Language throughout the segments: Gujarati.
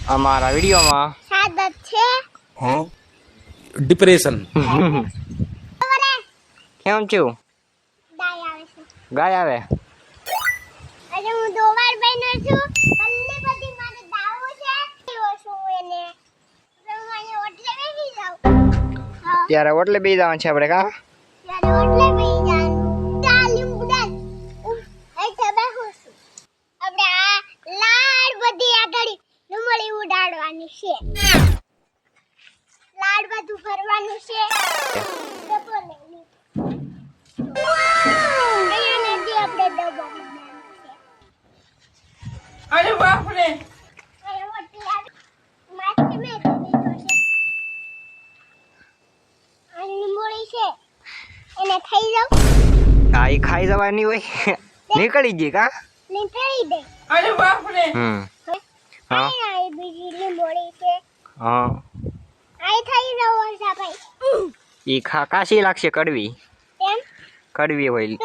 અમારા વિડીયોમાં સાદત છે હા ડિપ્રેશન કેમ છું ગાય આવે અરે હું દોવાર બહેનો છું અલ્લે બધી મારે દાવો છે એવો છું એને મને ઓટલે બેસી જાવ ત્યારે ઓટલે બેસી જવાનું છે આપણે કા ત્યારે ઓટલે બેસી જાવાનું ચાલી ઉડાન એટલે બેહું છું આપણે આ લાડ બધી આગળ ડુમળી ઉડાડવાની છે લાડ બધું ભરવાનું છે ડબ્બો લઈ લીધો અહીંયા નથી આપણે ડબ્બો અરે બાપ રે હા એ ખાઈ જવાની હોય નીકળી ગઈ કા અરે બાપ રે હા હા ઈ કાશી લાગશે કડવી કડવી હોય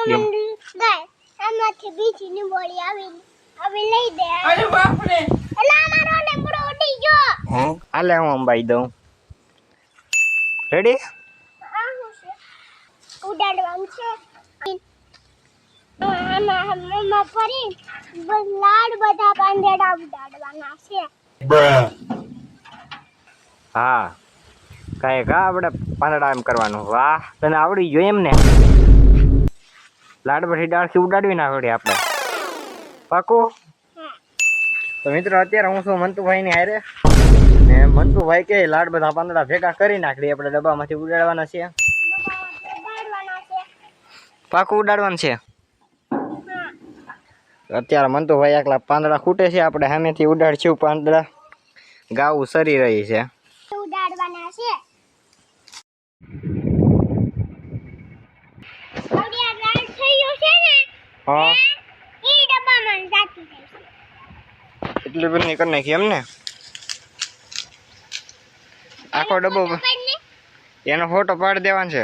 અરે બાપ રે હાલે હું અંબાઈ દઉં રેડી ઉડાડવાનું છે આમાં ફરી લાડ બધા પાંદડા ઉડાડવાના છે હા કાંઈ કા આપણે પાંદડા એમ કરવાનું વાહ તને આવડી ગયું એમ ને લાડ પછી ડાળથી ઉડાડવી ના આવડે આપણે પાકું તો મિત્રો અત્યારે હું છું મંતુભાઈ ની હારે ને મંતુભાઈ કે લાડ બધા પાંદડા ભેગા કરી નાખી આપણે ડબ્બામાંથી ઉડાડવાના છે પાકું ઉડાડવાનું છે અત્યારે મંતુભાઈ એકલા પાંદડા ખૂટે છે આપણે સામેથી ઉડાડશું પાંદડા ગાવું સરી રહી છે ઉડાડવાના છે હા ઈ ડબ્બામાં જાતી જશે એટલી બધી કરી નાખી એમ ને આખો ડબ્બો એનો ફોટો પાડી દેવાનો છે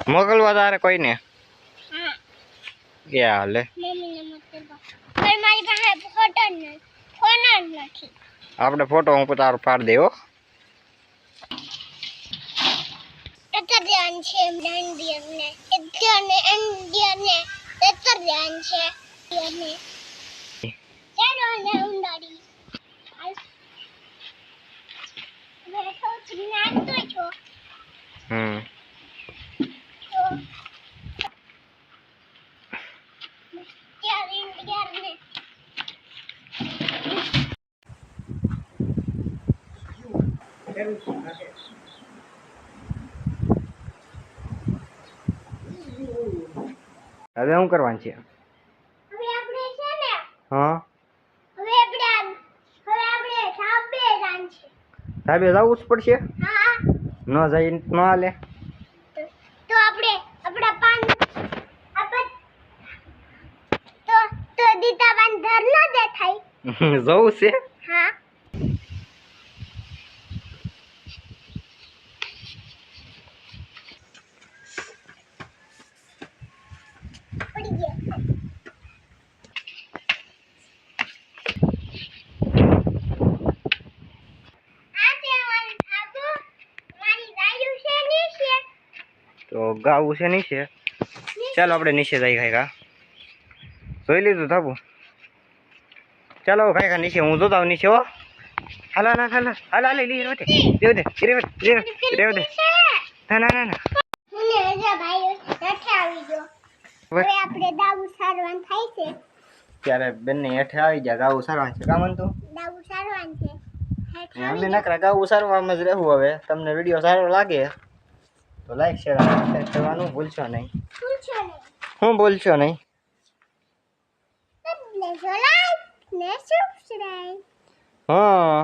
મોકલવા તારે કોઈને કે હાલે મારી પાસે ફોટો નથી ફોન જ નથી આપણે ફોટો હું તારો પાડી દે હો એટલા ધ્યાન છે ઇન્ડિયન ને એટલા ધ્યાન છે ચાલો ને ઉંડાડી મેં સૌથી નાખતો છો હવે શું કરવાનું છે હવે આપણે છે ને હા હવે આપણે સાબે જાન છે સાહેબે જવું જ પડશે હા ન જાય ન હાલે તો આપણે આપણા પાન તો દીતા પાન ધર ન દેખાય જવું છે હા પડી ગયા તો ગાવું છે નીચે ચાલો આપણે નીચે જઈ ખાઈ ખા જોઈ લીધું થાબુ ચાલો ખાઈ ખા નીચે હું જોતા આવું નીચે હો હાલો ના હાલો હાલો હાલે લઈ રેવ દે રેવ દે ના ના ના ભાઈ હેઠે આવી ગયો હવે આપણે દાવું સારવાન થાય છે ત્યારે બંને હેઠે આવી જાય ગાવું સારવાનું છે કામ તો દાવું સારવાન છે અમે નકરા ગાવું સારવામાં જ રહેવું હવે તમને વિડીયો સારો લાગે તો લાઈક શેર અને સબસ્ક્રાઇબ કરવાનું ભૂલશો નહીં હું બોલશો નહીં હા